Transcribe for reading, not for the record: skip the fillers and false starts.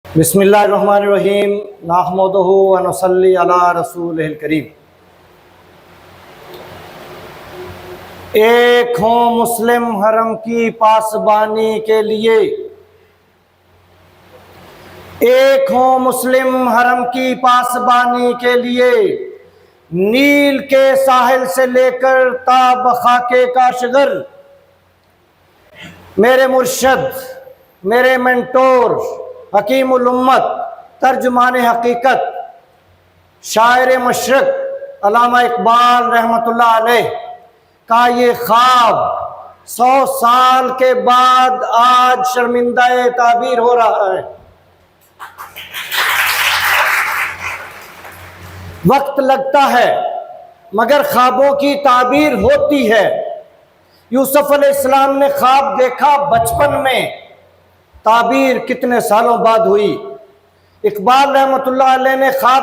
बिस्मिल्लाहिर्रहमानिर्रहीम नहमदुहु व नसल्ली अला रसूलिल करीम। एक हों मुस्लिम हरम की पासबानी के लिए, एक हों मुस्लिम हरम की पासबानी के लिए, नील के साहिल से लेकर ताब खाके काशगर। मेरे मुर्शद, मेरे मेंटोर, हकीमुल उम्मत, तर्जुमान हकीकत, शायर मशरक अल्लामा इकबाल रहमतुल्लाह अलैह का ये ख्वाब 100 साल के बाद आज शर्मिंदा ताबीर हो रहा है। वक्त लगता है मगर ख्वाबों की ताबीर होती है। यूसुफ अलैहिस्सलाम ने ख्वाब देखा बचपन में, ताबीर कितने सालों बाद हुई। इकबाल रहमतुल्लाह अलैह ने ख्वाब